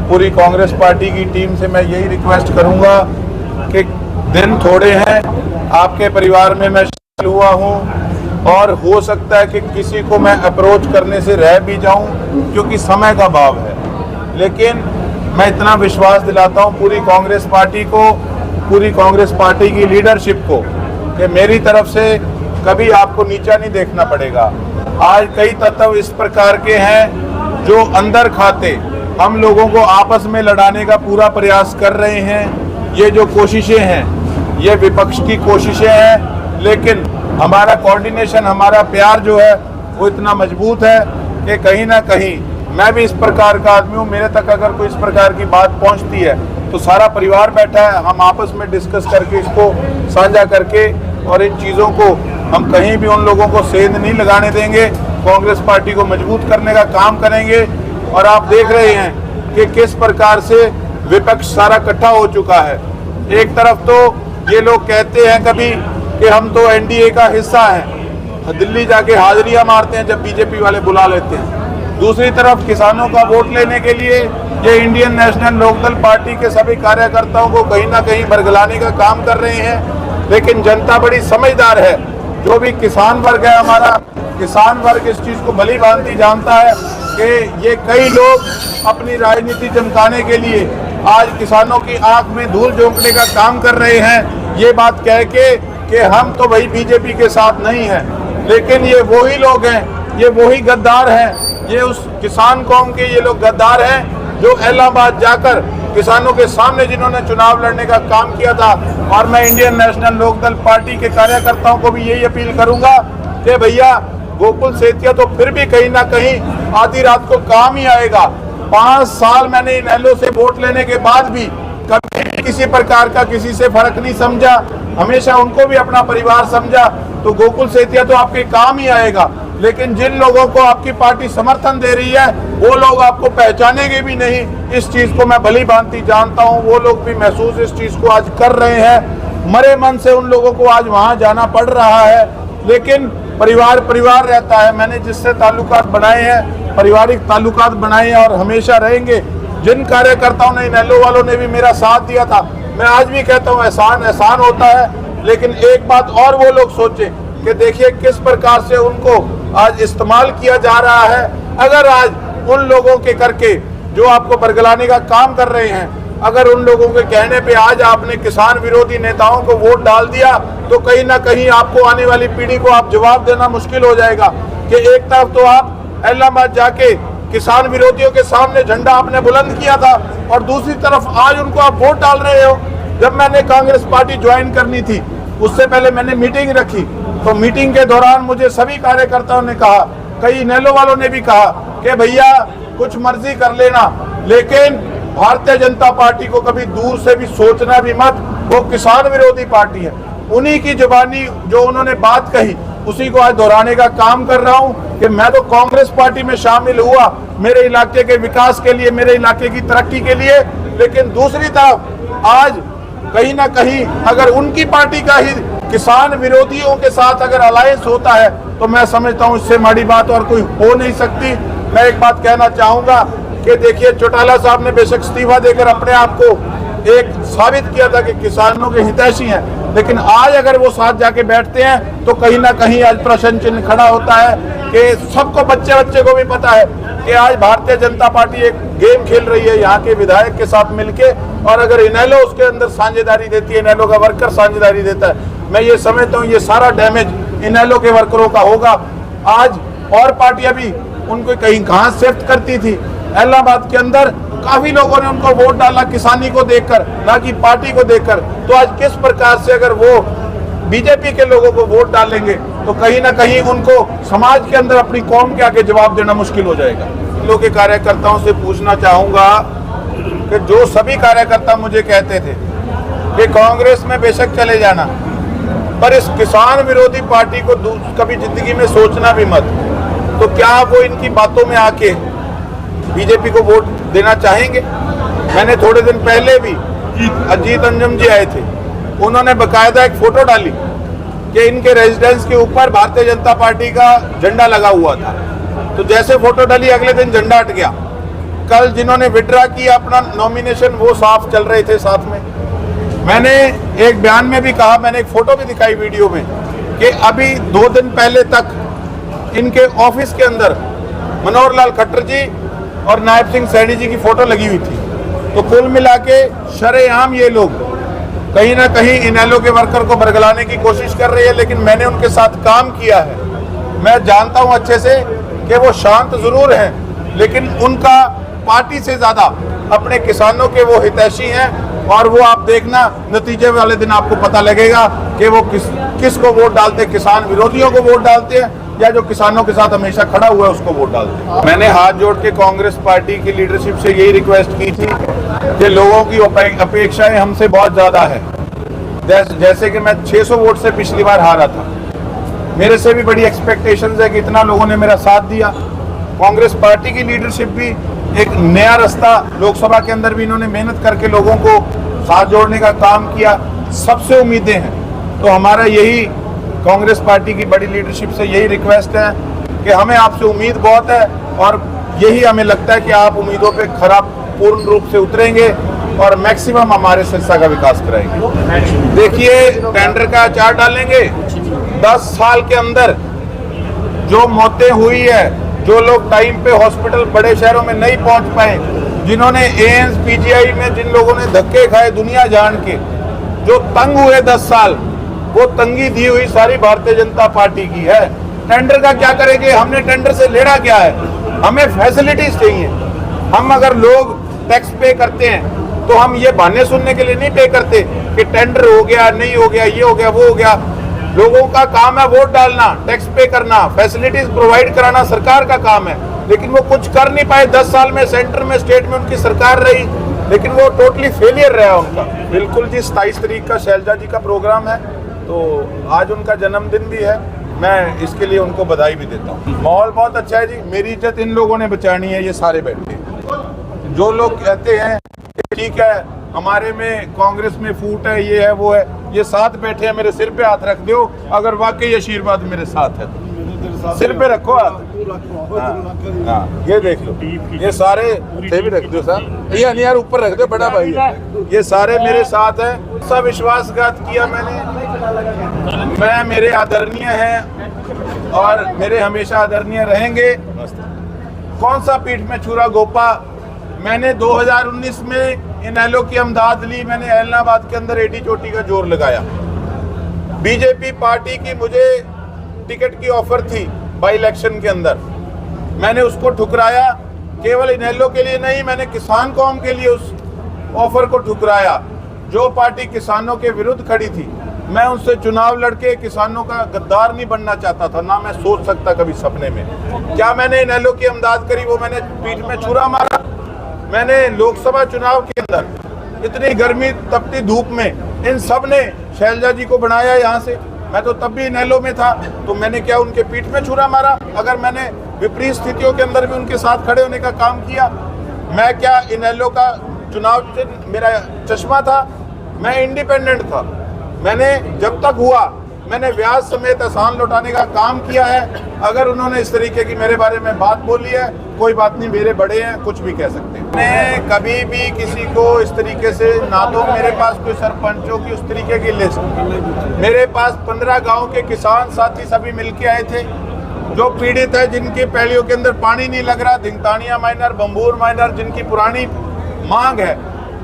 पूरी कांग्रेस पार्टी की टीम से मैं यही रिक्वेस्ट करूंगा कि दिन थोड़े हैं, आपके परिवार में मैं शामिल हुआ हूं और हो सकता है कि किसी को मैं अप्रोच करने से रह भी जाऊं क्योंकि समय का अभाव है, लेकिन मैं इतना विश्वास दिलाता हूं पूरी कांग्रेस पार्टी को, पूरी कांग्रेस पार्टी की लीडरशिप को कि मेरी तरफ से कभी आपको नीचा नहीं देखना पड़ेगा। आज कई तत्व इस प्रकार के हैं जो अंदर खाते हम लोगों को आपस में लड़ाने का पूरा प्रयास कर रहे हैं। ये जो कोशिशें हैं ये विपक्ष की कोशिशें हैं, लेकिन हमारा कोऑर्डिनेशन, हमारा प्यार जो है वो इतना मजबूत है कि कहीं ना कहीं मैं भी इस प्रकार का आदमी हूँ, मेरे तक अगर कोई इस प्रकार की बात पहुँचती है तो सारा परिवार बैठा है, हम आपस में डिस्कस करके इसको साझा करके और इन चीज़ों को हम कहीं भी उन लोगों को सेंध नहीं लगाने देंगे। कांग्रेस पार्टी को मजबूत करने का काम करेंगे। और आप देख रहे हैं कि किस प्रकार से विपक्ष सारा इकट्ठा हो चुका है। एक तरफ तो ये लोग कहते हैं कभी कि हम तो एनडीए का हिस्सा हैं, दिल्ली जाके हाजिरियां मारते हैं जब बीजेपी वाले बुला लेते हैं। दूसरी तरफ किसानों का वोट लेने के लिए ये इंडियन नेशनल लोकदल पार्टी के सभी कार्यकर्ताओं को कहीं ना कहीं बरगलाने का काम कर रहे हैं। लेकिन जनता बड़ी समझदार है, जो भी किसान वर्ग है हमारा, किसान वर्ग इस चीज़ को भली भांति जानता है कि ये कई लोग अपनी राजनीति चमकाने के लिए आज किसानों की आंख में धूल झोंकने का काम कर रहे हैं, ये बात कह के कि हम तो भाई बीजेपी के साथ नहीं हैं। लेकिन ये वही लोग हैं, ये वही गद्दार हैं, ये उस किसान कौम के ये लोग गद्दार हैं जो इलाहाबाद जाकर किसानों के सामने जिन्होंने चुनाव लड़ने का काम किया था। और मैं इंडियन नेशनल लोकदल पार्टी के कार्यकर्ताओं को भी यही अपील करूंगा कि भैया गोकुल सेतिया तो फिर भी कहीं ना कहीं आधी रात को काम ही आएगा। 5 साल मैंने इनेलो से वोट लेने के बाद भी कभी किसी प्रकार का किसी से फर्क नहीं समझा, हमेशा उनको भी अपना परिवार समझा। तो गोकुल सेतिया तो आपके काम ही आएगा, लेकिन जिन लोगों को आपकी पार्टी समर्थन दे रही है वो लोग आपको पहचानेंगे भी नहीं। इस चीज को मैं भली भांति जानता हूं, वो लोग भी महसूस इस चीज को आज कर रहे हैं। मरे मन से उन लोगों को आज वहां जाना पड़ रहा है, लेकिन परिवार परिवार रहता है। मैंने जिससे ताल्लुकात बनाए हैं, पारिवारिक ताल्लुकात बनाए हैं और हमेशा रहेंगे। जिन कार्यकर्ताओं ने, इनेलो वालों ने भी मेरा साथ दिया था, मैं आज भी कहता हूँ एहसान एहसान होता है। लेकिन एक बात और वो लोग सोचें कि देखिए किस प्रकार से उनको आज इस्तेमाल किया जा रहा है। अगर आज उन लोगों के करके जो आपको बरगलाने का काम कर रहे हैं, अगर उन लोगों के कहने पे आज आपने किसान विरोधी नेताओं को वोट डाल दिया तो कहीं ना कहीं आपको आने वाली पीढ़ी को आप जवाब देना मुश्किल हो जाएगा कि एक तरफ तो आप इलाहाबाद जाके किसान विरोधियों के सामने झंडा आपने बुलंद किया था और दूसरी तरफ आज उनको आप वोट डाल रहे हो। जब मैंने कांग्रेस पार्टी ज्वाइन करनी थी उससे पहले मैंने मीटिंग रखी, तो मीटिंग के दौरान मुझे सभी कार्यकर्ताओं ने कहा, कई इनेलो वालों ने भी कहा कि भैया कुछ मर्जी कर लेना, लेकिन भारतीय जनता पार्टी को कभी दूर से भी सोचना भी मत, वो किसान विरोधी पार्टी है। उन्हीं की जुबानी जो उन्होंने बात कही उसी को आज दोहराने का काम कर रहा हूं कि मैं तो कांग्रेस पार्टी में शामिल हुआ मेरे इलाके के विकास के लिए, मेरे इलाके की तरक्की के लिए, लेकिन दूसरी तरफ आज कहीं ना कहीं अगर उनकी पार्टी का ही किसान विरोधियों के साथ अगर अलायंस होता है तो मैं समझता हूं इससे बड़ी बात और कोई हो नहीं सकती। मैं एक बात कहना चाहूंगा कि देखिए चौटाला साहब ने बेशक इस्तीफा देकर अपने आप को एक साबित किया था कि किसानों के हितैषी हैं, लेकिन आज अगर वो साथ जाके बैठते हैं तो कहीं ना कहीं आज प्रश्न चिन्ह खड़ा होता है कि सबको, बच्चे को भी पता है कि आज भारतीय जनता पार्टी एक गेम खेल रही है यहाँ के विधायक के साथ मिलके, और अगर इनेलो उसके अंदर साझेदारी देती है, इनेलो का वर्कर साझेदारी देता है, मैं ये समझता हूँ ये सारा डैमेज इनेलो के वर्करों का होगा। आज और पार्टियां भी उनको कहीं कहाँ शिफ्ट करती थी, इलाहाबाद के अंदर काफी लोगों ने उनको वोट डाला किसानी को देखकर, ना कि पार्टी को देखकर। तो आज किस प्रकार से अगर वो बीजेपी के लोगों को वोट डालेंगे तो कहीं ना कहीं उनको समाज के अंदर अपनी कौम के आगे जवाब देना मुश्किल हो जाएगा। लोग के कार्यकर्ताओं से पूछना चाहूंगा कि जो सभी कार्यकर्ता मुझे कहते थे कि कांग्रेस में बेशक चले जाना, पर इस किसान विरोधी पार्टी को कभी जिंदगी में सोचना भी मत, तो क्या वो इनकी बातों में आके बीजेपी को वोट देना चाहेंगे? मैंने थोड़े दिन पहले भी अजीत अंजुम जी आए थे, उन्होंने बकायदा एक फोटो डाली कि इनके रेजिडेंस के ऊपर भारतीय जनता पार्टी का झंडा लगा हुआ था, तो जैसे फोटो डाली अगले दिन झंडा हट गया। कल जिन्होंने विड्रा किया अपना नॉमिनेशन वो साफ चल रहे थे साथ में। मैंने एक बयान में भी कहा, मैंने एक फोटो भी दिखाई वीडियो में, कि अभी 2 दिन पहले तक इनके ऑफिस के अंदर मनोहर लाल खट्टर जी और नायब सिंह सैनी जी की फोटो लगी हुई थी। तो कुल मिला के शरेआम ये लोग कहीं ना कहीं इनेलो के वर्कर को बरगलाने की कोशिश कर रही है, लेकिन मैंने उनके साथ काम किया है। मैं जानता हूं अच्छे से कि वो शांत जरूर हैं, लेकिन उनका पार्टी से ज्यादा अपने किसानों के वो हितैषी हैं। और वो आप देखना नतीजे वाले दिन आपको पता लगेगा कि वो किसको वोट डालते, किसान विरोधियों को वोट डालते हैं या जो किसानों के साथ हमेशा खड़ा हुआ है उसको वोट डालते हैं। मैंने हाथ जोड़ के कांग्रेस पार्टी की लीडरशिप से यही रिक्वेस्ट की थी कि लोगों की अपेक्षाएं हमसे बहुत ज्यादा है। जैसे कि मैं 600 वोट से पिछली बार हारा था, मेरे से भी बड़ी एक्सपेक्टेशंस है कि इतना लोगों ने मेरा साथ दिया। कांग्रेस पार्टी की लीडरशिप भी एक नया रास्ता, लोकसभा के अंदर भी इन्होंने मेहनत करके लोगों को साथ जोड़ने का काम किया। सबसे उम्मीदें हैं, तो हमारा यही कांग्रेस पार्टी की बड़ी लीडरशिप से यही रिक्वेस्ट है कि हमें आपसे उम्मीद बहुत है और यही हमें लगता है कि आप उम्मीदों पे खरा पूर्ण रूप से उतरेंगे और मैक्सिमम हमारे सिरसा का विकास कराएंगे। देखिए, टेंडर का अचार डालेंगे। 10 साल के अंदर जो मौतें हुई है, जो लोग टाइम पे हॉस्पिटल बड़े शहरों में नहीं पहुंच पाए, जिन्होंने एम्स पीजीआई में जिन लोगों ने धक्के खाए दुनिया जान के, जो तंग हुए 10 साल, वो तंगी दी हुई सारी भारतीय जनता पार्टी की है। टेंडर का क्या करेंगे? हमने टेंडर से लेना क्या है? हमें फैसिलिटीज चाहिए। हम अगर लोग टैक्स पे करते हैं तो हम ये बहाने सुनने के लिए नहीं पे करते कि टेंडर हो गया, नहीं हो गया, ये हो गया, वो हो गया। लोगों का काम है वोट डालना, टैक्स पे करना, फैसिलिटीज प्रोवाइड कराना सरकार का काम है, लेकिन वो कुछ कर नहीं पाए। 10 साल में सेंटर में, स्टेट में उनकी सरकार रही, लेकिन वो टोटली फेलियर रहा उनका। बिल्कुल जी, 27 तारीख का शैलजा जी का प्रोग्राम है, तो आज उनका जन्मदिन भी है। मैं इसके लिए उनको बधाई भी देता हूँ। माहौल बहुत अच्छा है जी। मेरी इज्जत इन लोगों ने बचानी है। ये सारे बैठे जो लोग कहते हैं ठीक है हमारे में कांग्रेस में फूट है, ये है वो है, ये साथ बैठे हैं, मेरे सिर पे हाथ रख दो अगर वाकई आशीर्वाद मेरे साथ है तो। सिर पे रखो हाथ। हाँ, ये देख लो, ये सारे थे भी रख दो सर, ये नहीं यार ऊपर रख दो, बड़ा भाई है। ये सारे मेरे साथ है। सब विश्वासघात किया मैंने, मैं मेरे आदरणीय हैं और मेरे हमेशा आदरणीय रहेंगे। कौन सा पीठ में छुरा गोपा। मैंने 2019 में इनेलो की अमदाद ली, मैंने ऐलनाबाद के अंदर एडी चोटी का जोर लगाया। बीजेपी पार्टी की मुझे टिकट की ऑफर थी बाई इलेक्शन के अंदर, मैंने उसको ठुकराया। केवल इनेलो के लिए नहीं, मैंने किसान कौम के लिए उस ऑफर को ठुकराया। जो पार्टी किसानों के विरुद्ध खड़ी थी, मैं उनसे चुनाव लड़के किसानों का गद्दार नहीं बनना चाहता था, ना मैं सोच सकता कभी सपने में। क्या मैंने इनेलो की अमदाद करी, वो मैंने पीठ में छुरा मारा। मैंने लोकसभा चुनाव के अंदर इतनी गर्मी तपती धूप में इन सब ने शैलजा जी को बनाया यहाँ से। मैं तो तब भी इनेलो में था, तो मैंने क्या उनके पीठ में छुरा मारा? अगर मैंने विपरीत स्थितियों के अंदर भी उनके साथ खड़े होने का काम किया, मैं क्या इनेलो का चुनाव मेरा चश्मा था? मैं इंडिपेंडेंट था। मैंने जब तक हुआ मैंने ब्याज समेत एहसान लौटाने का काम किया है। अगर उन्होंने इस तरीके की मेरे बारे में बात बोली है, कोई बात नहीं, मेरे बड़े हैं, कुछ भी कह सकते हैं। मैंने कभी भी किसी को इस तरीके से ना, तो मेरे पास कोई सरपंचों की उस तरीके की लिस्ट, मेरे पास 15 गाँव के किसान साथी सभी मिल के आए थे जो पीड़ित है, जिनकी पैलियों के अंदर पानी नहीं लग रहा, धिंगतानिया माइनर, बम्बूर माइनर, जिनकी पुरानी मांग है।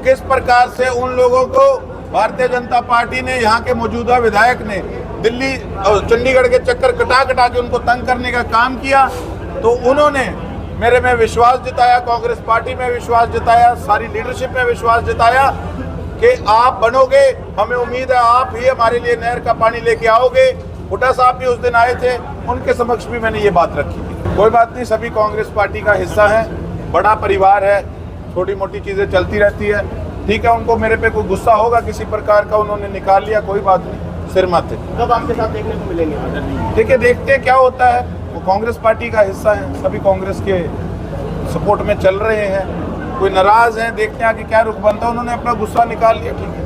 किस प्रकार से उन लोगों को भारतीय जनता पार्टी ने, यहाँ के मौजूदा विधायक ने दिल्ली और चंडीगढ़ के चक्कर कटा कटा के उनको तंग करने का काम किया, तो उन्होंने मेरे में विश्वास जताया, कांग्रेस पार्टी में विश्वास जताया, सारी लीडरशिप में विश्वास जताया कि आप बनोगे, हमें उम्मीद है आप ही हमारे लिए नहर का पानी लेके आओगे। हुड्डा साहब भी उस दिन आए थे, उनके समक्ष भी मैंने ये बात रखी थी। कोई बात नहीं, सभी कांग्रेस पार्टी का हिस्सा है, बड़ा परिवार है, छोटी मोटी चीज़ें चलती रहती है। ठीक है, उनको मेरे पे कोई गुस्सा होगा किसी प्रकार का, उन्होंने निकाल लिया, कोई बात नहीं, सिर माथे। कब आपके साथ देखने को मिलेंगे? देखिए, देखते हैं क्या होता है। वो कांग्रेस पार्टी का हिस्सा है, सभी कांग्रेस के सपोर्ट में चल रहे हैं। कोई नाराज हैं, देखते हैं कि क्या रुख बनता है। उन्होंने अपना गुस्सा निकाल लिया, ठीक है।